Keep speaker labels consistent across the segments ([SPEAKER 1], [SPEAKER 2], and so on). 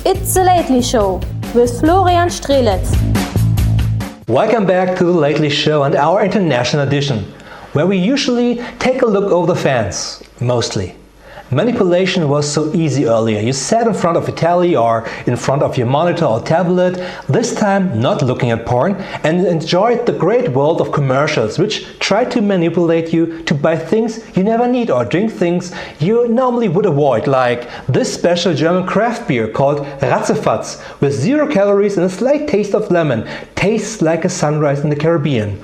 [SPEAKER 1] It's the Lately Show with Florian Strzeletz.
[SPEAKER 2] Welcome back to the Lately Show and our international edition, where we usually take a look over the fence, mostly. Manipulation was so easy earlier. You sat in front of a telly or in front of your monitor or tablet, this time not looking at porn, and enjoyed the great world of commercials which try to manipulate you to buy things you never need or drink things you normally would avoid, like this special German craft beer called Ratzefatz with 0 calories and a slight taste of lemon. Tastes like a sunrise in the Caribbean.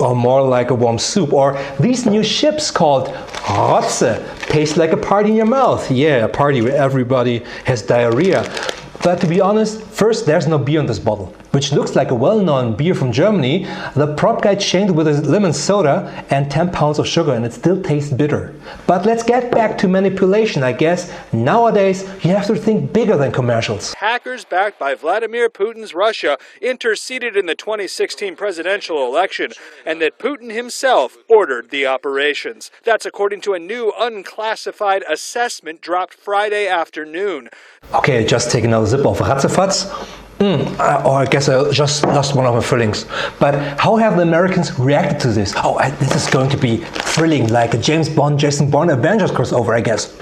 [SPEAKER 2] Or more like a warm soup. Or these new chips called Rotze. Taste like a party in your mouth. Yeah, a party where everybody has diarrhea. But to be honest, first, there's no beer in this bottle, which looks like a well-known beer from Germany. The prop guy changed with a lemon soda and 10 pounds of sugar, and it still tastes bitter. But let's get back to manipulation, I guess. Nowadays, you have to think bigger than commercials.
[SPEAKER 3] Hackers backed by Vladimir Putin's Russia interceded in the 2016 presidential election, and that Putin himself ordered the operations. That's according to a new unclassified assessment dropped Friday afternoon.
[SPEAKER 2] Okay, just take another sip of Ratzefatz. Or I guess I just lost one of my fillings. But how have the Americans reacted to this? This is going to be thrilling, like a James Bond, Jason Bourne Avengers crossover, I guess.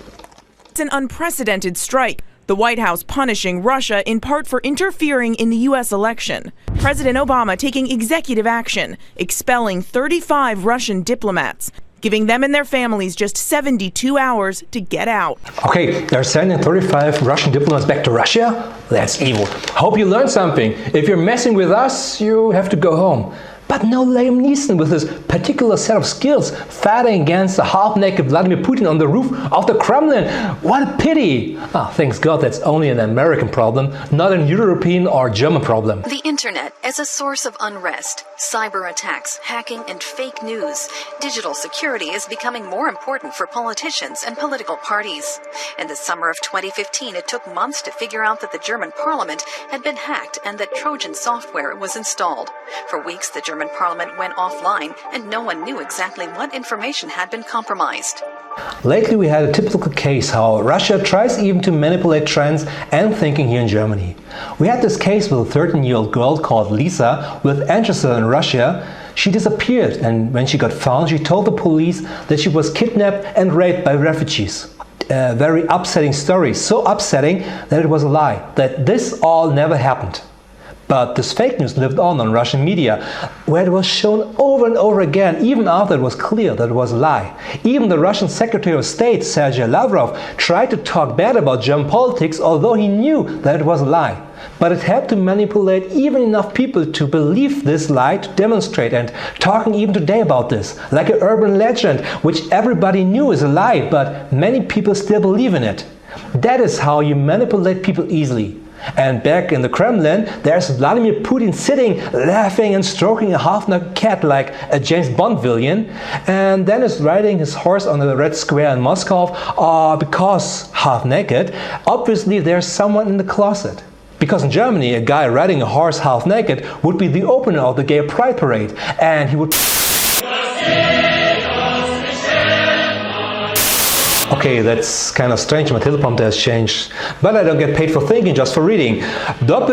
[SPEAKER 4] It's an unprecedented strike. The White House punishing Russia in part for interfering in the U.S. election. President Obama taking executive action, expelling 35 Russian diplomats, giving them and their families just 72 hours to get out.
[SPEAKER 2] Okay, they're sending 35 Russian diplomats back to Russia? That's evil. Hope you learned something. If you're messing with us, you have to go home. But no Liam Neeson with his particular set of skills fighting against the half-naked Vladimir Putin on the roof of the Kremlin. What a pity! Thanks God that's only an American problem, not a European or German problem.
[SPEAKER 5] The internet as a source of unrest, cyber attacks, hacking and fake news. Digital security is becoming more important for politicians and political parties. In the summer of 2015, it took months to figure out that the German parliament had been hacked and that Trojan software was installed. For weeks, the German parliament went offline and no one knew exactly what information had been compromised.
[SPEAKER 2] Lately we had a typical case how Russia tries even to manipulate trends and thinking here in Germany. We had this case with a 13-year-old girl called Lisa with ancestors in Russia. She disappeared, and when she got found she told the police that she was kidnapped and raped by refugees. A very upsetting story, so upsetting that it was a lie, that this all never happened. But this fake news lived on Russian media, where it was shown over and over again, even after it was clear that it was a lie. Even the Russian Secretary of State, Sergei Lavrov, tried to talk bad about German politics, although he knew that it was a lie. But it helped to manipulate even enough people to believe this lie, to demonstrate, and talking even today about this, like an urban legend, which everybody knew is a lie, but many people still believe in it. That is how you manipulate people easily. And back in the Kremlin, there's Vladimir Putin sitting, laughing and stroking a half-naked cat like a James Bond villain, and then is riding his horse on the Red Square in Moscow, because half-naked, obviously there's someone in the closet. Because in Germany, a guy riding a horse half-naked would be the opener of the gay pride parade, and he would... Okay, that's kind of strange, my teleprompter has changed. But I don't get paid for thinking, just for reading. Everyone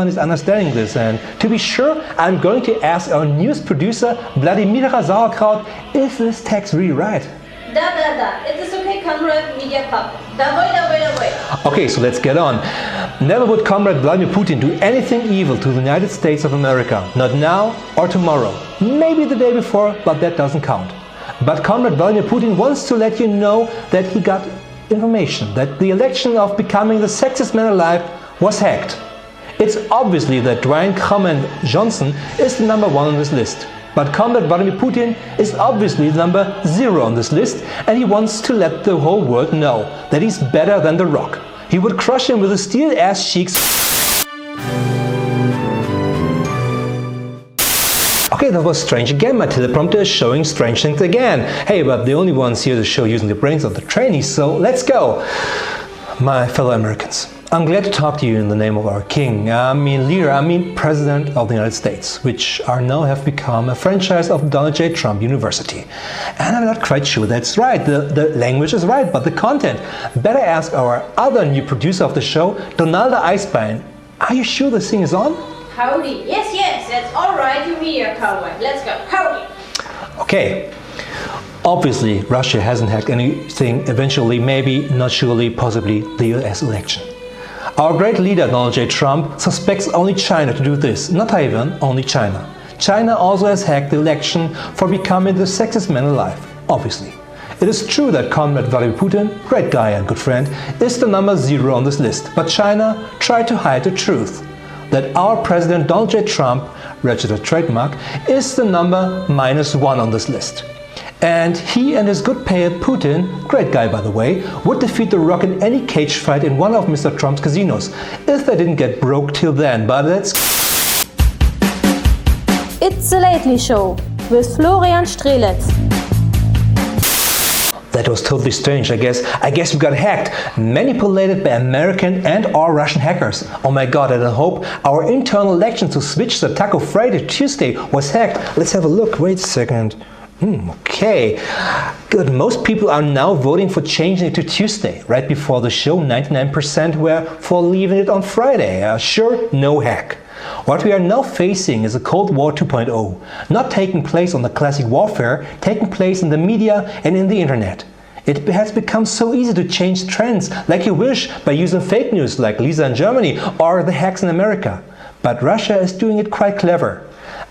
[SPEAKER 2] is understanding this. And to be sure, I'm going to ask our news producer, Vladimir Sauerkraut, is this text really right?
[SPEAKER 1] It is okay, comrade media pup.
[SPEAKER 2] Okay, so let's get on. Never would Comrade Vladimir Putin do anything evil to the United States of America. Not now or tomorrow. Maybe the day before, but that doesn't count. But Comrade Vladimir Putin wants to let you know that he got information, that the election of becoming the sexiest man alive was hacked. It's obviously that Dwayne Comment Johnson is the #1 on this list. But Comrade Vladimir Putin is obviously the #0 on this list, and he wants to let the whole world know that he's better than The Rock. He would crush him with his steel-ass cheeks. Okay, that was strange again. My teleprompter is showing strange things again. Hey, but the only ones here to show using the brains of the trainees, so let's go. My fellow Americans, I'm glad to talk to you in the name of our king, President of the United States, which are now have become a franchise of Donald J. Trump University. And I'm not quite sure that's right. The language is right, but the content. Better ask our other new producer of the show, Donalda Eisbein. Are you sure this thing is on?
[SPEAKER 1] Howdy. Yes, that's all right, you media cowboy. Let's go. Howdy.
[SPEAKER 2] Okay. Obviously, Russia hasn't hacked anything eventually, maybe, not surely, possibly the US election. Our great leader, Donald J. Trump, suspects only China to do this, not Taiwan, only China. China also has hacked the election for becoming the sexiest man alive, obviously. It is true that Comrade Vladimir Putin, great guy and good friend, is the number 0 on this list, but China tried to hide the truth. That our President Donald J. Trump, registered trademark, is the number -1 on this list. And he and his good payer Putin, great guy by the way, would defeat The Rock in any cage fight in one of Mr. Trump's casinos, if they didn't get broke till then, but that's...
[SPEAKER 1] It's the Lately Show with Florian Strzeletz.
[SPEAKER 2] That was totally strange, I guess we got hacked, manipulated by American and or Russian hackers. Oh my god, and I hope our internal election to switch the Taco Friday to Tuesday was hacked. Let's have a look, wait a second. Okay, good. Most people are now voting for changing it to Tuesday. Right before the show, 99% were for leaving it on Friday. Sure, no hack. What we are now facing is a Cold War 2.0, not taking place on the classic warfare, taking place in the media and in the internet. It has become so easy to change trends like you wish by using fake news like Lisa in Germany or the hacks in America. But Russia is doing it quite clever.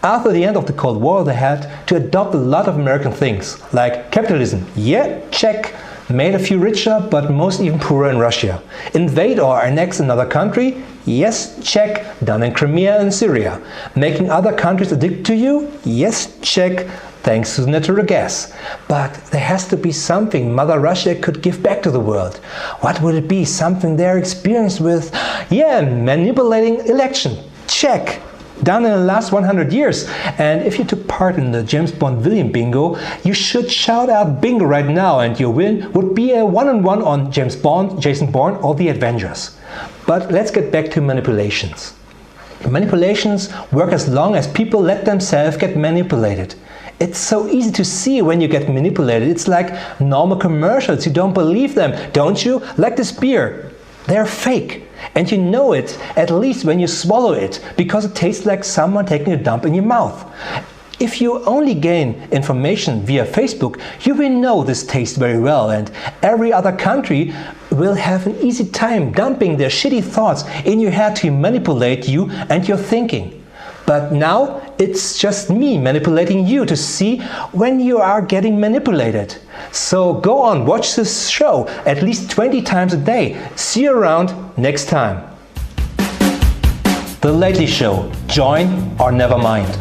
[SPEAKER 2] After the end of the Cold War, they had to adopt a lot of American things, like capitalism, yeah, check, made a few richer, but most even poorer in Russia. Invade or annex another country, yes, check, done in Crimea and Syria. Making other countries addicted to you, yes, check, thanks to natural gas. But there has to be something Mother Russia could give back to the world. What would it be? Something they're experienced with? Yeah, manipulating election, check. Done in the last 100 years. And if you took part in the James Bond villain bingo, you should shout out bingo right now, and your win would be a 1-on-1 on James Bond, Jason Bourne or the Avengers. But let's get back to manipulations. Manipulations work as long as people let themselves get manipulated. It's so easy to see when you get manipulated. It's like normal commercials. You don't believe them, don't you? Like this beer. They're fake. And you know it, at least when you swallow it, because it tastes like someone taking a dump in your mouth. If you only gain information via Facebook, you will know this taste very well, and every other country will have an easy time dumping their shitty thoughts in your head to manipulate you and your thinking. But now it's just me manipulating you to see when you are getting manipulated. So go on, watch this show at least 20 times a day. See you around next time. The Lately Show. Join or never mind.